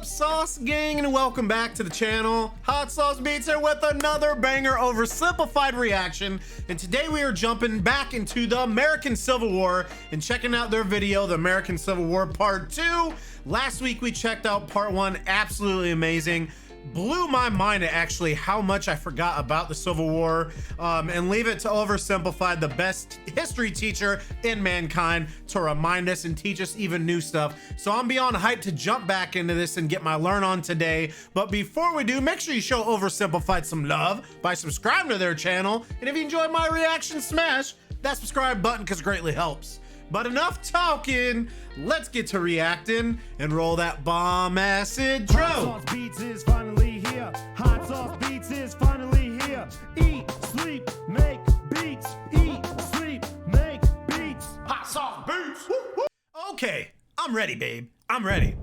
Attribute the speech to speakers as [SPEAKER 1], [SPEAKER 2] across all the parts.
[SPEAKER 1] up, Sauce Gang, and welcome back to the channel. Hot Sauce Beats here with another banger oversimplified reaction, and today we are jumping back into the American Civil War and checking out their video, The American Civil War Part 2. Last week we checked out Part 1, absolutely amazing. Blew my mind at actually how much I forgot about the Civil War, and leave it to Oversimplified, the best history teacher in mankind, to remind us and teach us even new stuff. So I'm beyond hyped to jump back into this and get my learn on today. But before we do, make sure you show Oversimplified some love by subscribing to their channel. And if you enjoyed my reaction, smash that subscribe button because it greatly helps. But enough talking, let's get to reacting and roll that bomb ass intro.
[SPEAKER 2] Hot Sauce Beats is finally here. Hot Sauce Beats is finally here. Eat, sleep, make beats. Eat, sleep, make beats.
[SPEAKER 1] Hot Sauce Beats. Woo, woo. Okay, I'm ready, babe. I'm ready.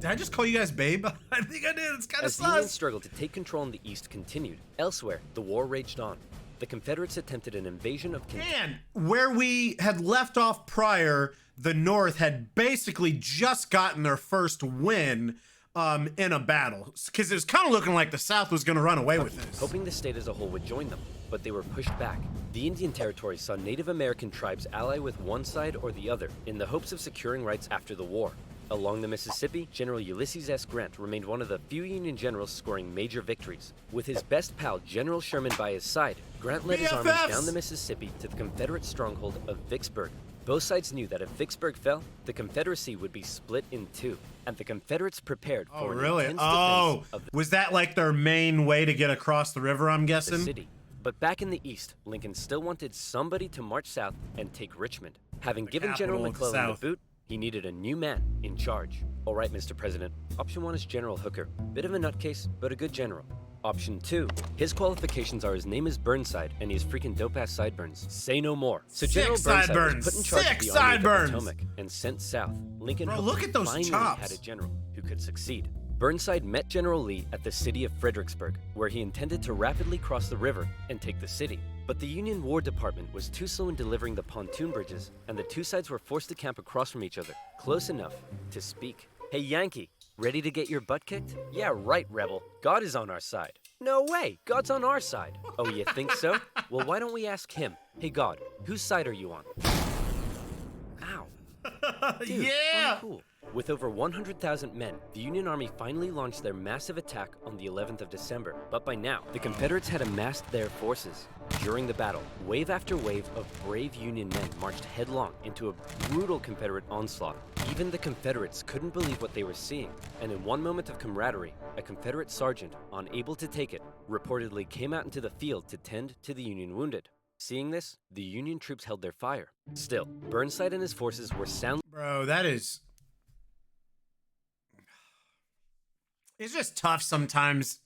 [SPEAKER 1] Did I just call you guys babe? I think I did. It's kind of
[SPEAKER 3] As the Union
[SPEAKER 1] sus.
[SPEAKER 3] struggle to take control in the East continued, elsewhere, the war raged on. The Confederates attempted an invasion of
[SPEAKER 1] And where we had left off prior, the North had basically just gotten their first win in a battle, because it was kind of looking like the South was going to run away with this.
[SPEAKER 3] hoping the state as a whole would join them, but they were pushed back. The Indian Territory saw Native American tribes ally with one side or the other in the hopes of securing rights after the war. Along the Mississippi, General Ulysses S. Grant remained one of the few Union generals scoring major victories. With his best pal, General Sherman, by his side, Grant led his armies down the Mississippi to the Confederate stronghold of Vicksburg. Both sides knew that if Vicksburg fell, the Confederacy would be split in two, and the Confederates prepared for an intense defense of
[SPEAKER 1] was that like their main way to get across the river, I'm
[SPEAKER 3] the
[SPEAKER 1] guessing?
[SPEAKER 3] city. But back in the East, Lincoln still wanted somebody to march south and take Richmond. Having given General
[SPEAKER 1] capital of the
[SPEAKER 3] McClellan the
[SPEAKER 1] South.
[SPEAKER 3] boot, he needed a new man in charge. All right, Mr. President. Option 1 is General Hooker. Bit of a nutcase, but a good general. Option 2, his qualifications are his name is Burnside, and he has freaking dope-ass sideburns. Say no more. So General Burnside was put in charge of the Army of the Potomac and sent south. Lincoln
[SPEAKER 1] Bro,
[SPEAKER 3] hoped
[SPEAKER 1] look
[SPEAKER 3] he
[SPEAKER 1] at those
[SPEAKER 3] finally
[SPEAKER 1] chops.
[SPEAKER 3] had a general who could succeed. Burnside met General Lee at the city of Fredericksburg, where he intended to rapidly cross the river and take the city. But the Union War Department was too slow in delivering the pontoon bridges, and the two sides were forced to camp across from each other, close enough to speak. Hey, Yankee, ready to get your butt kicked? Yeah, right, Rebel. God is on our side. No way, God's on our side. Oh, you think so? Well, why don't we ask him? Hey, God, whose side are you on? Ow. Dude,
[SPEAKER 1] Yeah.
[SPEAKER 3] uncool. With over 100,000 men, the Union Army finally launched their massive attack on the 11th of December. But by now, the Confederates had amassed their forces. During the battle, wave after wave of brave Union men marched headlong into a brutal Confederate onslaught. Even the Confederates couldn't believe what they were seeing, and in one moment of camaraderie, a Confederate sergeant, unable to take it, reportedly came out into the field to tend to the Union wounded. Seeing this, the Union troops held their fire. Still, Burnside and his forces were soundly
[SPEAKER 1] Bro, that is... It's just tough sometimes,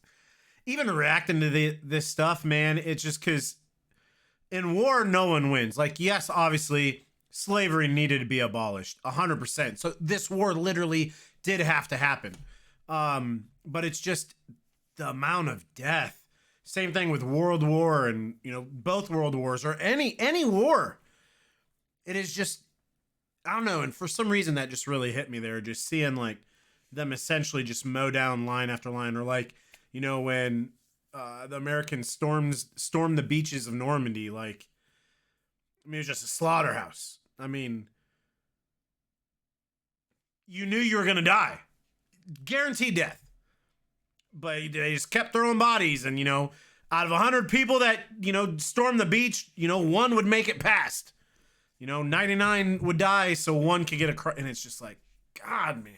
[SPEAKER 1] even reacting to this stuff, man. It's just because in war, no one wins. Like, yes, obviously, slavery needed to be abolished, 100%. So this war literally did have to happen. But it's just the amount of death. Same thing with World War and, you know, both World Wars or any war. It is just, I don't know. And for some reason, that just really hit me there. Just seeing, like, them essentially just mow down line after line, or like, you know, when the Americans stormed the beaches of Normandy, like, I mean, it was just a slaughterhouse. I mean, you knew you were gonna die, guaranteed death, but they just kept throwing bodies, and, you know, out of 100 people that, you know, stormed the beach, you know, one would make it past, you know, 99 would die so one could get and it's just like, God, man.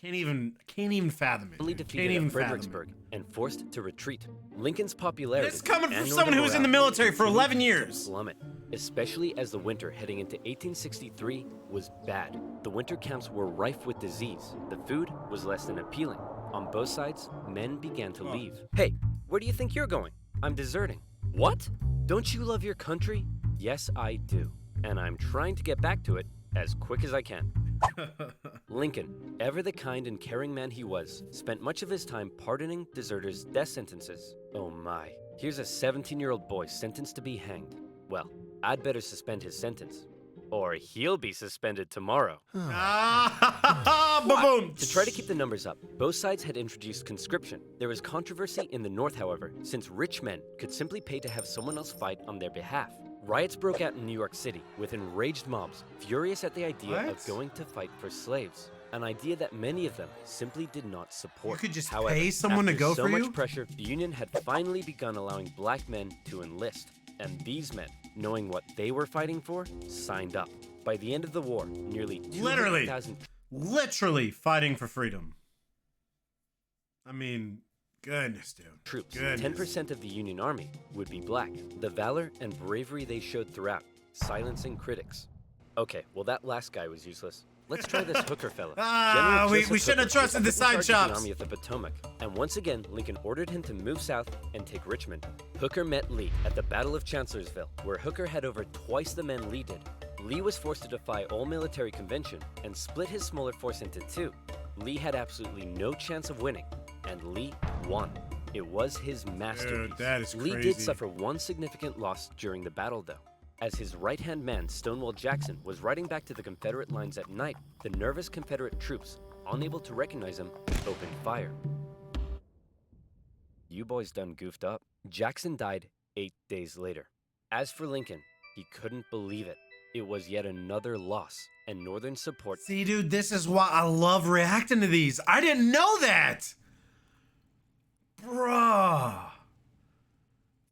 [SPEAKER 1] Can't even fathom it.
[SPEAKER 3] defeated at Fredericksburg and forced to retreat. Lincoln's popularity.
[SPEAKER 1] This is coming from someone who was in the military for 11 years.
[SPEAKER 3] Plummet, especially as the winter heading into 1863 was bad. The winter camps were rife with disease. The food was less than appealing. On both sides, men began to leave. Hey, where do you think you're going? I'm deserting. What? Don't you love your country? Yes, I do. And I'm trying to get back to it as quick as I can. Lincoln, ever the kind and caring man he was, spent much of his time pardoning deserters' death sentences. Oh my. Here's a 17-year-old boy sentenced to be hanged. Well, I'd better suspend his sentence, or he'll be suspended tomorrow.
[SPEAKER 1] But boom.
[SPEAKER 3] To try to keep the numbers up, both sides had introduced conscription. There was controversy in the North, however, since rich men could simply pay to have someone else fight on their behalf. Riots broke out in New York City, with enraged mobs furious at the idea of going to fight for slaves. An idea that many of them simply did not support.
[SPEAKER 1] You could just
[SPEAKER 3] However,
[SPEAKER 1] pay someone to
[SPEAKER 3] after
[SPEAKER 1] go
[SPEAKER 3] so
[SPEAKER 1] for
[SPEAKER 3] much
[SPEAKER 1] you?
[SPEAKER 3] pressure, the Union had finally begun allowing black men to enlist. And these men, knowing what they were fighting for, signed up. By the end of the war, nearly 200,000
[SPEAKER 1] Literally fighting for freedom. I mean, goodness, dude.
[SPEAKER 3] troops,
[SPEAKER 1] Goodness.
[SPEAKER 3] 10% of the Union Army, would be black. The valor and bravery they showed throughout, silencing critics. Okay, well that last guy was useless. Let's try this Hooker fella.
[SPEAKER 1] Ah,
[SPEAKER 3] General
[SPEAKER 1] we
[SPEAKER 3] Joseph
[SPEAKER 1] shouldn't have
[SPEAKER 3] Hooker
[SPEAKER 1] trusted the
[SPEAKER 3] was put in
[SPEAKER 1] side
[SPEAKER 3] charge of the
[SPEAKER 1] chops.
[SPEAKER 3] Army of the Potomac, and once again, Lincoln ordered him to move south and take Richmond. Hooker met Lee at the Battle of Chancellorsville, where Hooker had over twice the men Lee did. Lee was forced to defy all military convention and split his smaller force into two. Lee had absolutely no chance of winning, and Lee won. It was his masterpiece.
[SPEAKER 1] Dude, that is
[SPEAKER 3] Lee did
[SPEAKER 1] crazy.
[SPEAKER 3] suffer one significant loss during the battle, though. As his right-hand man, Stonewall Jackson, was riding back to the Confederate lines at night, the nervous Confederate troops, unable to recognize him, opened fire. You boys done goofed up. Jackson died 8 days later. As for Lincoln, he couldn't believe it. It was yet another loss, and Northern support.
[SPEAKER 1] See, dude, this is why I love reacting to these. I didn't know that. Bruh.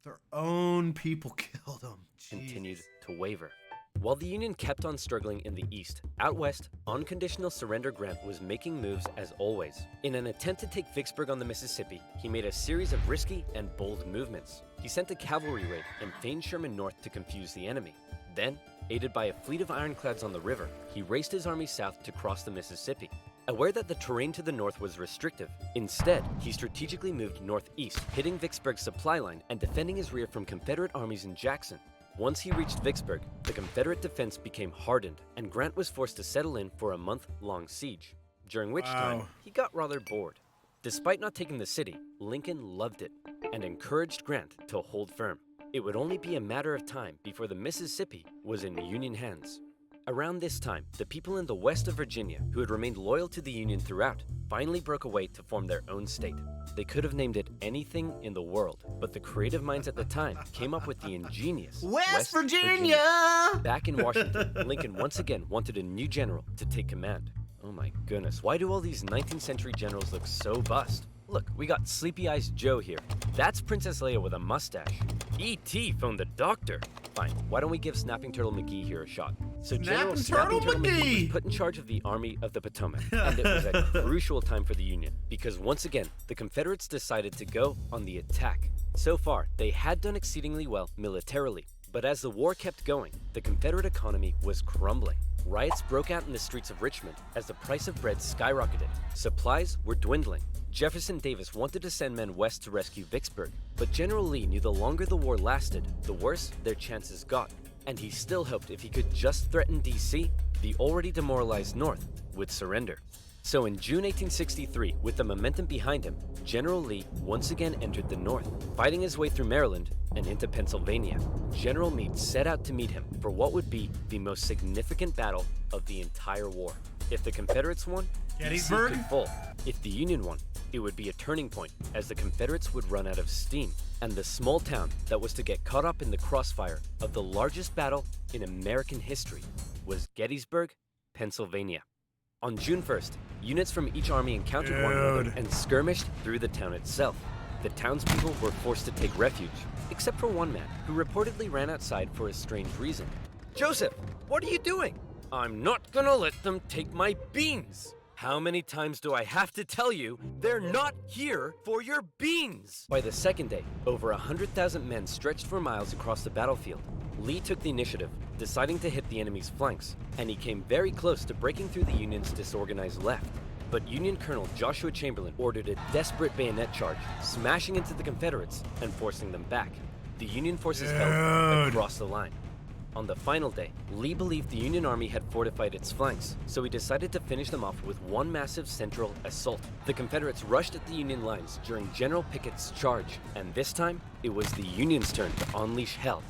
[SPEAKER 1] Their own people killed them.
[SPEAKER 3] Continued to waver. While the Union kept on struggling in the East, out west, unconditional surrender Grant was making moves as always. In an attempt to take Vicksburg on the Mississippi, he made a series of risky and bold movements. He sent a cavalry raid and feigned Sherman north to confuse the enemy. Then, aided by a fleet of ironclads on the river, he raced his army south to cross the Mississippi. Aware that the terrain to the north was restrictive, instead, he strategically moved northeast, hitting Vicksburg's supply line and defending his rear from Confederate armies in Jackson. Once he reached Vicksburg, the Confederate defense became hardened, and Grant was forced to settle in for a month-long siege, during which time he got rather bored. Despite not taking the city, Lincoln loved it and encouraged Grant to hold firm. It would only be a matter of time before the Mississippi was in Union hands. Around this time, the people in the west of Virginia, who had remained loyal to the Union throughout, finally broke away to form their own state. They could have named it anything in the world, but the creative minds at the time came up with the ingenious
[SPEAKER 1] West Virginia!
[SPEAKER 3] Back in Washington, Lincoln once again wanted a new general to take command. Oh my goodness, why do all these 19th century generals look so bust? Look, we got Sleepy Eyes Joe here. That's Princess Leia with a mustache. E.T. phoned the doctor. Fine, why don't we give Snapping Turtle McGee here a shot? So General Snapping Turtle McGee was put in charge of the Army of the Potomac, and it was a crucial time for the Union, because once again, the Confederates decided to go on the attack. So far, they had done exceedingly well militarily, but as the war kept going, the Confederate economy was crumbling. Riots broke out in the streets of Richmond as the price of bread skyrocketed. Supplies were dwindling. Jefferson Davis wanted to send men west to rescue Vicksburg, but General Lee knew the longer the war lasted, the worse their chances got. And he still hoped if he could just threaten D.C., the already demoralized North would surrender. So in June 1863, with the momentum behind him, General Lee once again entered the North, fighting his way through Maryland and into Pennsylvania. General Meade set out to meet him for what would be the most significant battle of the entire war. If the Confederates won,
[SPEAKER 1] Gettysburg?
[SPEAKER 3] DC could fall. If the Union won, it would be a turning point, as the Confederates would run out of steam, and the small town that was to get caught up in the crossfire of the largest battle in American history was Gettysburg, Pennsylvania. On June 1st, units from each army encountered one another and skirmished through the town itself. The townspeople were forced to take refuge, except for one man, who reportedly ran outside for a strange reason. "Joseph, what are you doing?" "I'm not gonna let them take my beans." "How many times do I have to tell you they're not here for your beans?" By the second day, over 100,000 men stretched for miles across the battlefield. Lee took the initiative, deciding to hit the enemy's flanks, and he came very close to breaking through the Union's disorganized left. But Union Colonel Joshua Chamberlain ordered a desperate bayonet charge, smashing into the Confederates and forcing them back. The Union forces held across the line. On the final day, Lee believed the Union Army had fortified its flanks, so he decided to finish them off with one massive central assault. The Confederates rushed at the Union lines during General Pickett's charge, and this time, it was the Union's turn to unleash hell.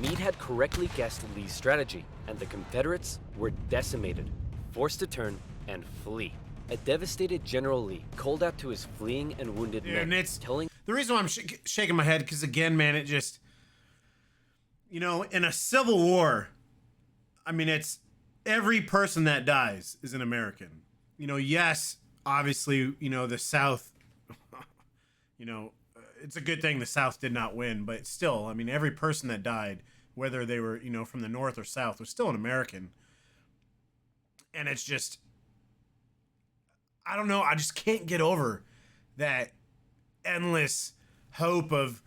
[SPEAKER 3] Meade had correctly guessed Lee's strategy, and the Confederates were decimated, forced to turn and flee. A devastated General Lee called out to his fleeing and wounded
[SPEAKER 1] Dude,
[SPEAKER 3] men,
[SPEAKER 1] and it's
[SPEAKER 3] telling
[SPEAKER 1] the reason why I'm shaking my head, because again, man, it just, you know, in a civil war, I mean, it's every person that dies is an American. You know, yes, obviously, you know, the South, you know, it's a good thing the South did not win, but still, I mean, every person that died, whether they were, you know, from the North or South, was still an American. And it's just, I don't know, I just can't get over that endless hope of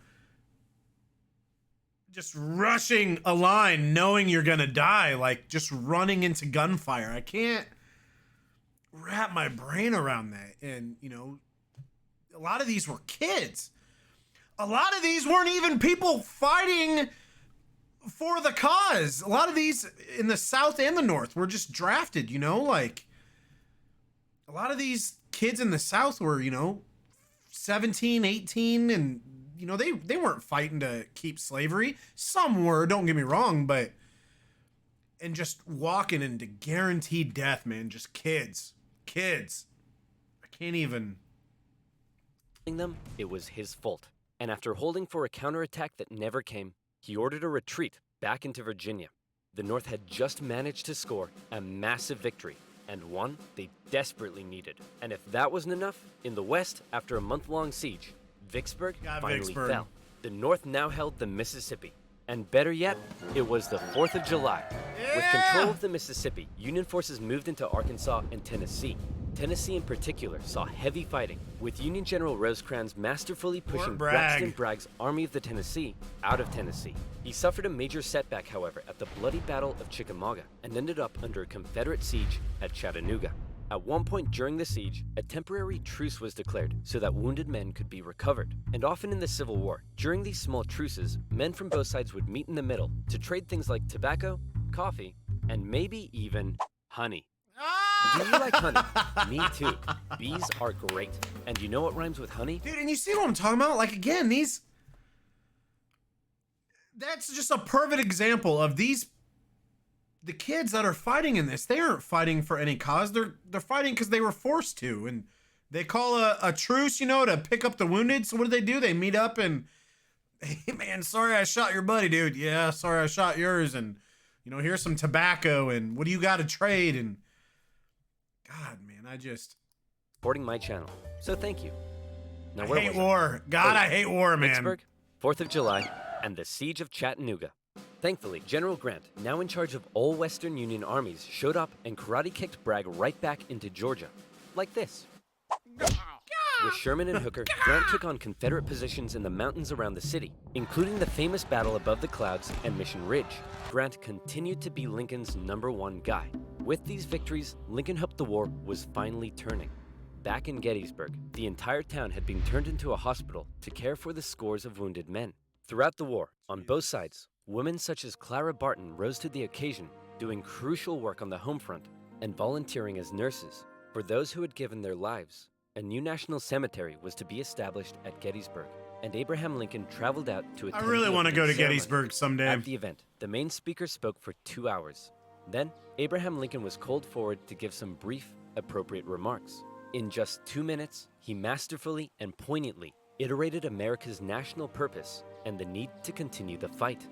[SPEAKER 1] just rushing a line knowing you're gonna die, like just running into gunfire. I can't wrap my brain around that. And, you know, a lot of these were kids. A lot of these weren't even people fighting for the cause. A lot of these in the South and the North were just drafted, you know, like a lot of these kids in the South were, you know, 17, 18, and, you know, they weren't fighting to keep slavery. Some were, don't get me wrong, but, and just walking into guaranteed death, man, just kids. I can't even.
[SPEAKER 3] them it was his fault. And after holding for a counterattack that never came, he ordered a retreat back into Virginia. The North had just managed to score a massive victory, and one they desperately needed. And if that wasn't enough, in the West, after a month-long siege, Vicksburg finally fell. The North now held the Mississippi. And better yet, it was the 4th of July.
[SPEAKER 1] Yeah!
[SPEAKER 3] With control of the Mississippi, Union forces moved into Arkansas and Tennessee. Tennessee in particular saw heavy fighting, with Union General Rosecrans masterfully pushing Braxton Bragg's Army of the Tennessee out of Tennessee. He suffered a major setback, however, at the bloody Battle of Chickamauga, and ended up under a Confederate siege at Chattanooga. At one point during the siege, a temporary truce was declared so that wounded men could be recovered. And often in the Civil War, during these small truces, men from both sides would meet in the middle to trade things like tobacco, coffee, and maybe even honey. Do you like honey? Me too. Bees are great. And you know what rhymes with honey?
[SPEAKER 1] Dude, and you see what I'm talking about? Like, again, that's just a perfect example of the kids that are fighting in this. They aren't fighting for any cause. They're fighting because they were forced to. And they call a truce, you know, to pick up the wounded. So what do? They meet up and, hey, man, sorry I shot your buddy, dude. Yeah, sorry I shot yours. And, you know, here's some tobacco. And what do you got to trade? And, God, man, I just...
[SPEAKER 3] Supporting my channel, so thank you. Now,
[SPEAKER 1] I hate war. God, I hate war, man.
[SPEAKER 3] Vicksburg, 4th of July, and the Siege of Chattanooga. Thankfully, General Grant, now in charge of all Western Union armies, showed up and karate-kicked Bragg right back into Georgia. Like this. With Sherman and Hooker, Grant took on Confederate positions in the mountains around the city, including the famous battle above the clouds and Mission Ridge. Grant continued to be Lincoln's #1 guy. With these victories, Lincoln hoped the war was finally turning. Back in Gettysburg, the entire town had been turned into a hospital to care for the scores of wounded men. Throughout the war, on both sides, women such as Clara Barton rose to the occasion, doing crucial work on the home front and volunteering as nurses for those who had given their lives. A new national cemetery was to be established at Gettysburg, and Abraham Lincoln traveled out to attend.
[SPEAKER 1] I really want to go to
[SPEAKER 3] ceremony.
[SPEAKER 1] Gettysburg someday.
[SPEAKER 3] At the event, the main speaker spoke for 2 hours. Then, Abraham Lincoln was called forward to give some brief, appropriate remarks. In just 2 minutes, he masterfully and poignantly iterated America's national purpose and the need to continue the fight.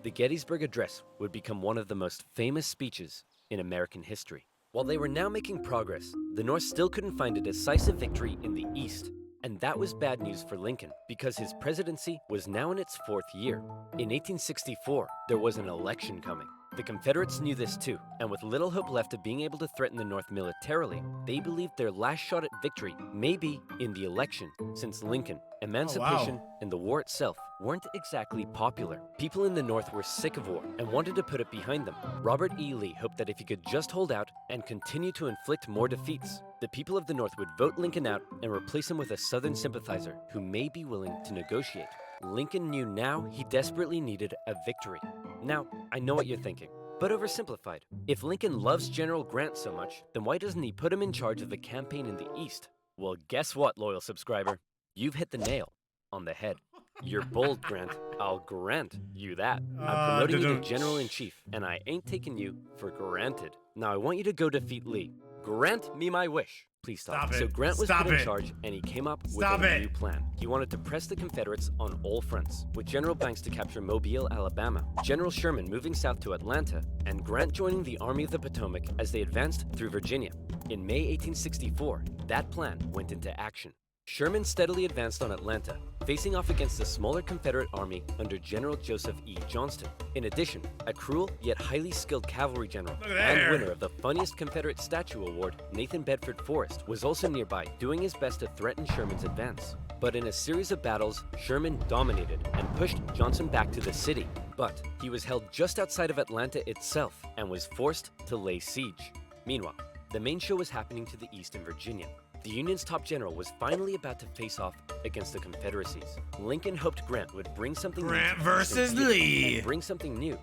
[SPEAKER 3] The Gettysburg Address would become one of the most famous speeches in American history. While they were now making progress, the North still couldn't find a decisive victory in the East. And that was bad news for Lincoln, because his presidency was now in its 4th year. In 1864, there was an election coming. The Confederates knew this too, and with little hope left of being able to threaten the North militarily, they believed their last shot at victory may be in the election, since Lincoln, emancipation, and the war itself weren't exactly popular. People in the North were sick of war and wanted to put it behind them. Robert E. Lee hoped that if he could just hold out and continue to inflict more defeats, the people of the North would vote Lincoln out and replace him with a Southern sympathizer who may be willing to negotiate. Lincoln knew now he desperately needed a victory. Now, I know what you're thinking, but oversimplified. If Lincoln loves General Grant so much, then why doesn't he put him in charge of the campaign in the East? Well, guess what, loyal subscriber? You've hit the nail on the head. You're bold, Grant. I'll grant you that. I'm promoting you to General-in-Chief, and I ain't taking you for granted. Now I want you to go defeat Lee. Grant me my wish. Please stop.
[SPEAKER 1] Stop it.
[SPEAKER 3] So Grant was
[SPEAKER 1] Stop
[SPEAKER 3] put in
[SPEAKER 1] it.
[SPEAKER 3] charge, and he came up with
[SPEAKER 1] Stop
[SPEAKER 3] a
[SPEAKER 1] it.
[SPEAKER 3] new plan. He wanted to press the Confederates on all fronts, with General Banks to capture Mobile, Alabama, General Sherman moving south to Atlanta, and Grant joining the Army of the Potomac as they advanced through Virginia. In May 1864, that plan went into action. Sherman steadily advanced on Atlanta, facing off against a smaller Confederate army under General Joseph E. Johnston. In addition, a cruel yet highly skilled cavalry general and winner of the funniest Confederate statue award, Nathan Bedford Forrest, was also nearby, doing his best to threaten Sherman's advance. But in a series of battles, Sherman dominated and pushed Johnson back to the city. But he was held just outside of Atlanta itself and was forced to lay siege. Meanwhile, the main show was happening to the east in Virginia. The Union's top general was finally about to face off against the Confederacies. Lincoln hoped Grant would bring something
[SPEAKER 1] Grant
[SPEAKER 3] new
[SPEAKER 1] versus Lee.
[SPEAKER 3] and bring something new.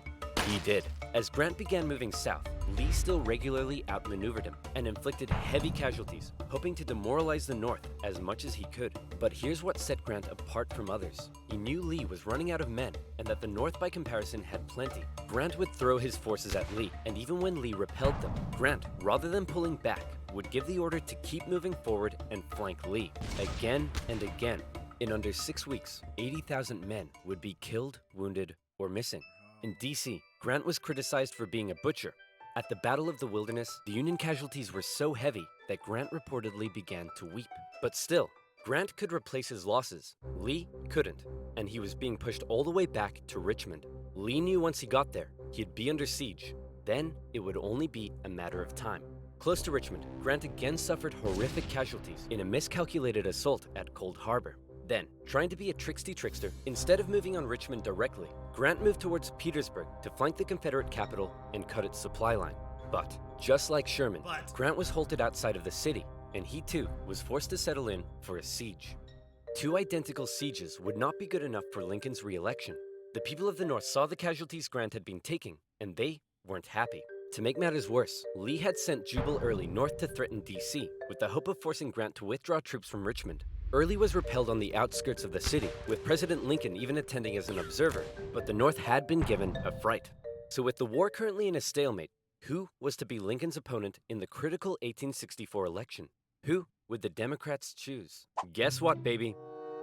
[SPEAKER 3] He did. As Grant began moving south, Lee still regularly outmaneuvered him and inflicted heavy casualties, hoping to demoralize the North as much as he could. But here's what set Grant apart from others. He knew Lee was running out of men and that the North by comparison had plenty. Grant would throw his forces at Lee, and even when Lee repelled them, Grant, rather than pulling back, would give the order to keep moving forward and flank Lee, again and again. In under 6 weeks, 80,000 men would be killed, wounded, or missing. In D.C., Grant was criticized for being a butcher. At the Battle of the Wilderness, the Union casualties were so heavy that Grant reportedly began to weep. But still, Grant could replace his losses. Lee couldn't, and he was being pushed all the way back to Richmond. Lee knew once he got there, he'd be under siege. Then it would only be a matter of time. Close to Richmond, Grant again suffered horrific casualties in a miscalculated assault at Cold Harbor. Then, trying to be a trickster, instead of moving on Richmond directly, Grant moved towards Petersburg to flank the Confederate capital and cut its supply line. But, just like Sherman, Grant was halted outside of the city, and he too was forced to settle in for a siege. 2 identical sieges would not be good enough for Lincoln's re-election. The people of the North saw the casualties Grant had been taking, and they weren't happy. To make matters worse, Lee had sent Jubal Early north to threaten D.C., with the hope of forcing Grant to withdraw troops from Richmond. Early was repelled on the outskirts of the city, with President Lincoln even attending as an observer, but the North had been given a fright. So with the war currently in a stalemate, who was to be Lincoln's opponent in the critical 1864 election? Who would the Democrats choose? Guess what, baby?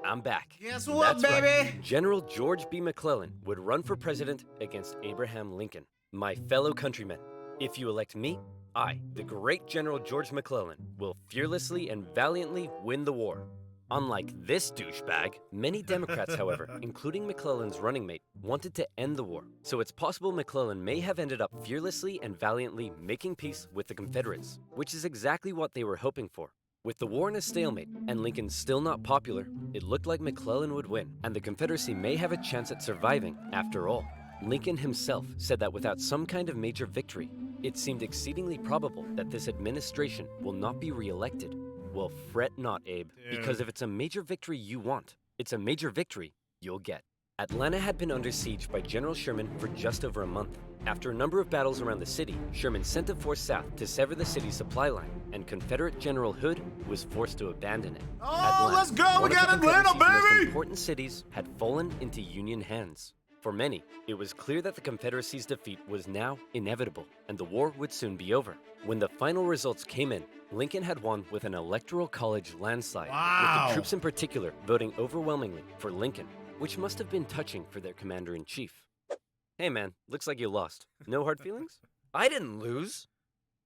[SPEAKER 3] I'm back.
[SPEAKER 1] Guess what,
[SPEAKER 3] That's
[SPEAKER 1] baby?
[SPEAKER 3] right. General George B. McClellan would run for president against Abraham Lincoln. My fellow countrymen, if you elect me, I, the great General George McClellan, will fearlessly and valiantly win the war. Unlike this douchebag, many Democrats, however, including McClellan's running mate, wanted to end the war. So it's possible McClellan may have ended up fearlessly and valiantly making peace with the Confederates, which is exactly what they were hoping for. With the war in a stalemate and Lincoln still not popular, it looked like McClellan would win, and the Confederacy may have a chance at surviving after all. Lincoln himself said that without some kind of major victory, it seemed exceedingly probable that this administration will not be re-elected. Well, fret not, Abe, because if it's a major victory you want, it's a major victory you'll get. Atlanta had been under siege by General Sherman for just over a month. After a number of battles around the city, Sherman sent a force south to sever the city's supply line, and Confederate General Hood was forced to abandon it.
[SPEAKER 1] Oh, let's go!
[SPEAKER 3] one
[SPEAKER 1] We
[SPEAKER 3] of the
[SPEAKER 1] got Atlanta,
[SPEAKER 3] Confederacy's most
[SPEAKER 1] baby!
[SPEAKER 3] important cities had fallen into Union hands. For many, it was clear that the Confederacy's defeat was now inevitable, and the war would soon be over. When the final results came in, Lincoln had won with an electoral college landslide, with the troops in particular voting overwhelmingly for Lincoln, which must have been touching for their commander-in-chief. Hey man, looks like you lost. No hard feelings? I didn't lose.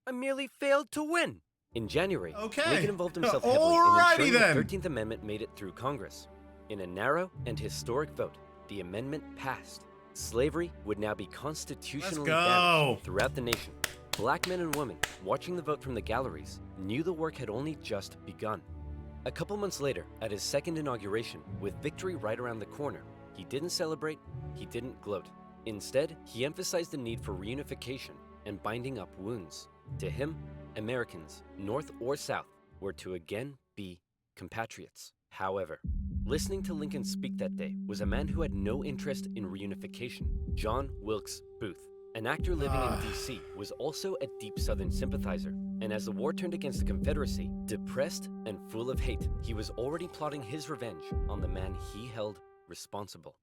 [SPEAKER 3] I merely failed to win. In January, Lincoln involved himself heavily in ensuring the 13th Amendment made it through Congress. In a narrow and historic vote, the amendment passed. Slavery would now be constitutionally banned throughout the nation. Black men and women, watching the vote from the galleries, knew the work had only just begun. A couple months later, at his second inauguration, with victory right around the corner, he didn't celebrate, he didn't gloat. Instead, he emphasized the need for reunification and binding up wounds. To him, Americans, North or South, were to again be compatriots. However, listening to Lincoln speak that day was a man who had no interest in reunification, John Wilkes Booth. An actor living in D.C. was also a deep Southern sympathizer, and as the war turned against the Confederacy, depressed and full of hate, he was already plotting his revenge on the man he held responsible.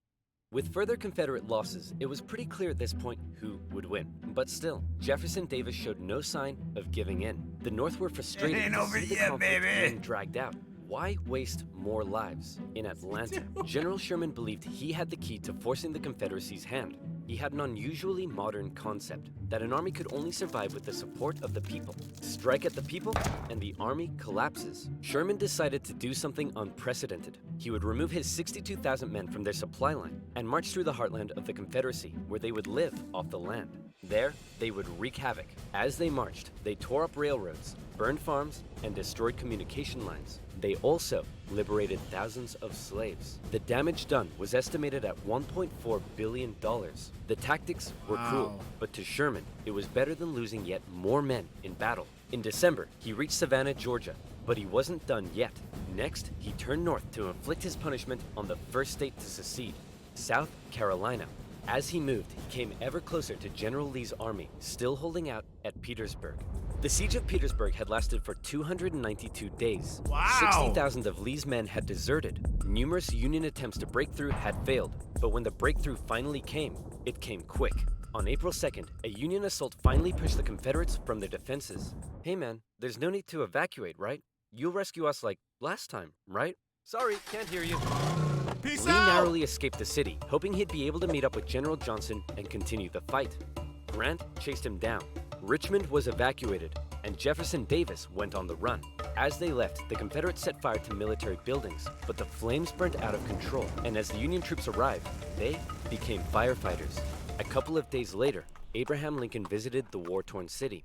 [SPEAKER 3] With further Confederate losses, it was pretty clear at this point who would win. But still, Jefferson Davis showed no sign of giving in. The North were frustrated to see the conflict being dragged out. Why waste more lives? In Atlanta, General Sherman believed he had the key to forcing the Confederacy's hand. He had an unusually modern concept that an army could only survive with the support of the people. Strike at the people, and the army collapses. Sherman decided to do something unprecedented. He would remove his 62,000 men from their supply line and march through the heartland of the Confederacy, where they would live off the land. There, they would wreak havoc. As they marched, they tore up railroads, burned farms, and destroyed communication lines. They also liberated thousands of slaves. The damage done was estimated at $1.4 billion. The tactics were cruel, but to Sherman, it was better than losing yet more men in battle. In December, he reached Savannah, Georgia, but he wasn't done yet. Next, he turned north to inflict his punishment on the first state to secede, South Carolina. As he moved, he came ever closer to General Lee's army, still holding out at Petersburg. The siege of Petersburg had lasted for 292 days.
[SPEAKER 1] Wow!
[SPEAKER 3] 60,000 of Lee's men had deserted. Numerous Union attempts to break through had failed, but when the breakthrough finally came, it came quick. On April 2nd, a Union assault finally pushed the Confederates from their defenses. Hey man, there's no need to evacuate, right? You'll rescue us like last time, right? Sorry, can't hear you.
[SPEAKER 1] Peace
[SPEAKER 3] Lee
[SPEAKER 1] out!
[SPEAKER 3] narrowly escaped the city, hoping he'd be able to meet up with General Johnson and continue the fight. Grant chased him down. Richmond was evacuated, and Jefferson Davis went on the run. As they left, the Confederates set fire to military buildings, but the flames burnt out of control, and as the Union troops arrived, they became firefighters. A couple of days later, Abraham Lincoln visited the war-torn city.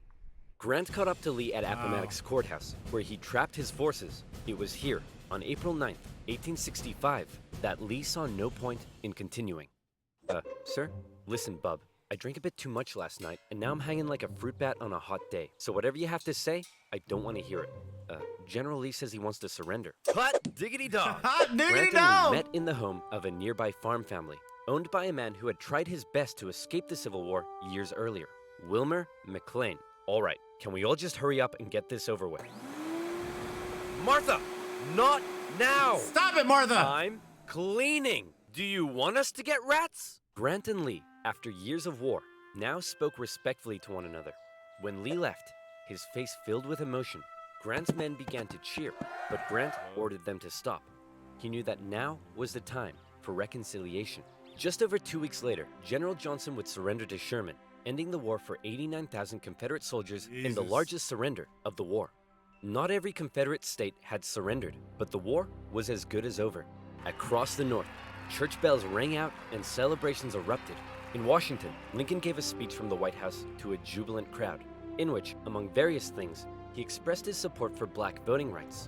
[SPEAKER 3] Grant caught up to Lee at Appomattox Courthouse, where he trapped his forces. It was here, on April 9th, 1865, that Lee saw no point in continuing. Sir? Listen, bub. I drank a bit too much last night, and now I'm hanging like a fruit bat on a hot day. So whatever you have to say, I don't want to hear it. General Lee says he wants to surrender. Hot diggity dog!
[SPEAKER 1] Hot diggity
[SPEAKER 3] Grant and
[SPEAKER 1] dog!
[SPEAKER 3] Lee met in the home of a nearby farm family, owned by a man who had tried his best to escape the Civil War years earlier, Wilmer McLean. All right, can we all just hurry up and get this over with? Martha, not now!
[SPEAKER 1] Stop it, Martha!
[SPEAKER 3] I'm cleaning. Do you want us to get rats? Grant and Lee, after years of war, now spoke respectfully to one another. When Lee left, his face filled with emotion, Grant's men began to cheer, but Grant ordered them to stop. He knew that now was the time for reconciliation. Just over 2 weeks later, General Johnson would surrender to Sherman, ending the war for 89,000 Confederate soldiers in the largest surrender of the war. Not every Confederate state had surrendered, but the war was as good as over. Across the North, church bells rang out and celebrations erupted. In Washington, Lincoln gave a speech from the White House to a jubilant crowd, in which, among various things, he expressed his support for black voting rights.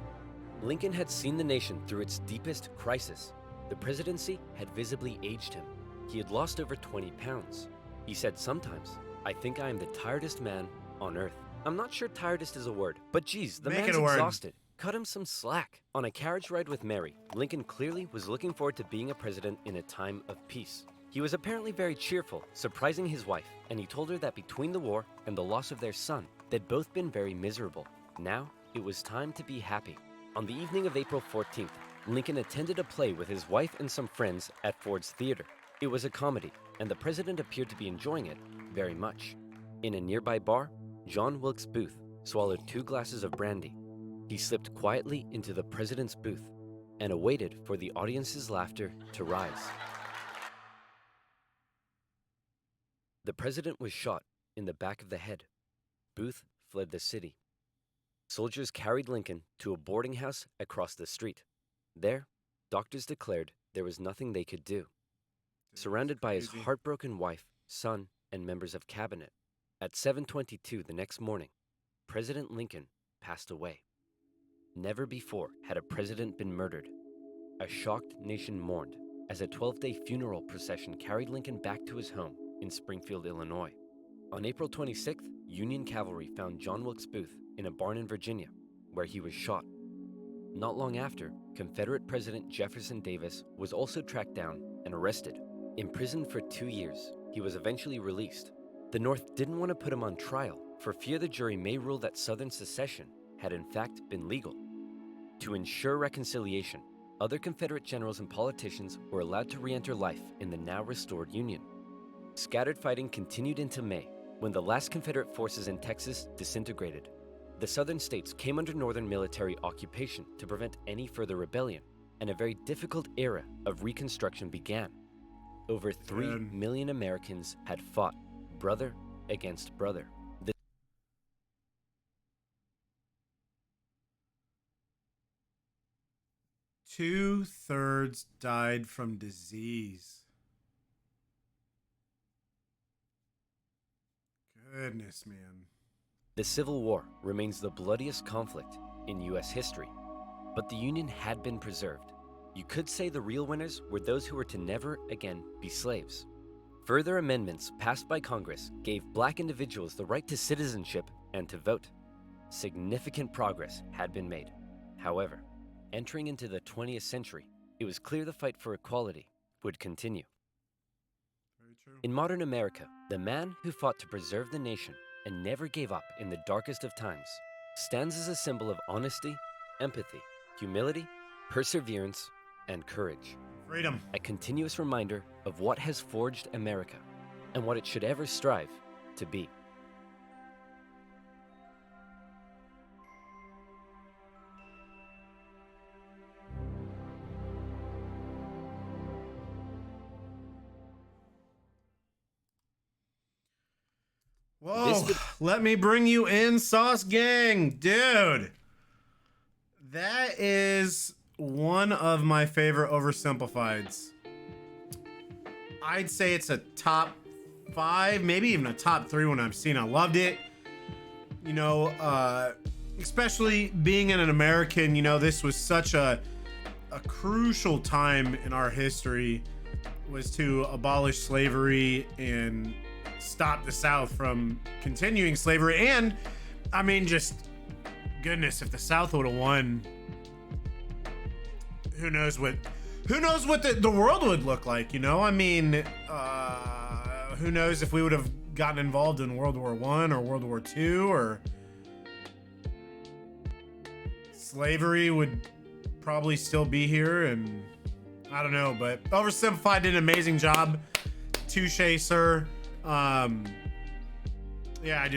[SPEAKER 3] Lincoln had seen the nation through its deepest crisis. The presidency had visibly aged him. He had lost over 20 pounds. He said sometimes, "I think I am the tiredest man on earth." I'm not sure tiredest is a word, but geez, the man's exhausted. Cut him some slack. On a carriage ride with Mary, Lincoln clearly was looking forward to being a president in a time of peace. He was apparently very cheerful, surprising his wife, and he told her that between the war and the loss of their son, they'd both been very miserable. Now, it was time to be happy. On the evening of April 14th, Lincoln attended a play with his wife and some friends at Ford's Theater. It was a comedy, and the president appeared to be enjoying it very much. In a nearby bar, John Wilkes Booth swallowed 2 glasses of brandy. He slipped quietly into the president's booth and awaited for the audience's laughter to rise. The president was shot in the back of the head. Booth fled the city. Soldiers carried Lincoln to a boarding house across the street. There, doctors declared there was nothing they could do. Surrounded by his heartbroken wife, son, and members of cabinet, at 7:22 the next morning, President Lincoln passed away. Never before had a president been murdered. A shocked nation mourned as a 12-day funeral procession carried Lincoln back to his home in Springfield, Illinois. On April 26th, Union cavalry found John Wilkes Booth in a barn in Virginia, where he was shot. Not long after, Confederate President Jefferson Davis was also tracked down and arrested. Imprisoned for 2 years, he was eventually released. The North didn't want to put him on trial for fear the jury may rule that Southern secession had in fact been legal. To ensure reconciliation, President Lincoln other Confederate generals and politicians were allowed to re-enter life in the now restored Union. Scattered fighting continued into May, when the last Confederate forces in Texas disintegrated. The southern states came under Northern military occupation to prevent any further rebellion, and a very difficult era of Reconstruction began. Over 3 million Americans had fought, brother against brother.
[SPEAKER 1] 2/3 died from disease. Goodness, man.
[SPEAKER 3] The Civil War remains the bloodiest conflict in U.S. history, but the Union had been preserved. You could say the real winners were those who were to never again be slaves. Further amendments passed by Congress gave black individuals the right to citizenship and to vote. Significant progress had been made. However, entering into the 20th century, it was clear the fight for equality would continue.
[SPEAKER 1] Very true.
[SPEAKER 3] In modern America, the man who fought to preserve the nation and never gave up in the darkest of times stands as a symbol of honesty, empathy, humility, perseverance, and courage.
[SPEAKER 1] Freedom.
[SPEAKER 3] A continuous reminder of what has forged America and what it should ever strive to be.
[SPEAKER 1] Whoa, let me bring you in, Sauce Gang. Dude, that is one of my favorite oversimplifieds. I'd say it's a top 5, maybe even a top 3 when I've seen. I loved it. You know, especially being an American, you know, this was such a crucial time in our history, was to abolish slavery and stop the South from continuing slavery. And I mean, just goodness, if the South would have won, who knows what the world would look like, you know? I mean, who knows if we would have gotten involved in World War I or World War II, or slavery would probably still be here. And I don't know, but Oversimplified did an amazing job. Touche, sir. Yeah,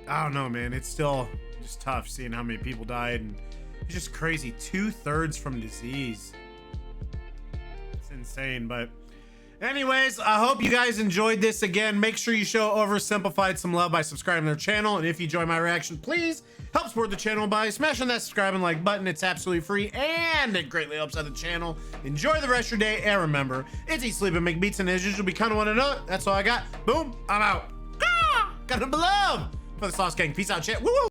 [SPEAKER 1] I don't know, man. It's still just tough seeing how many people died, and it's just crazy. 2/3 from disease. It's insane. But anyways, I hope you guys enjoyed this. Again, make sure you show Oversimplified some love by subscribing to their channel, and if you enjoy my reaction, please help support the channel by smashing that subscribe and like button. It's absolutely free, and it greatly helps out the channel. Enjoy the rest of your day, and remember, it's eat, sleep, and make beats, and as usual, be kind of one another. That's all I got. Boom, I'm out. Got a love for the Sauce Gang. Peace out, chat. Woo!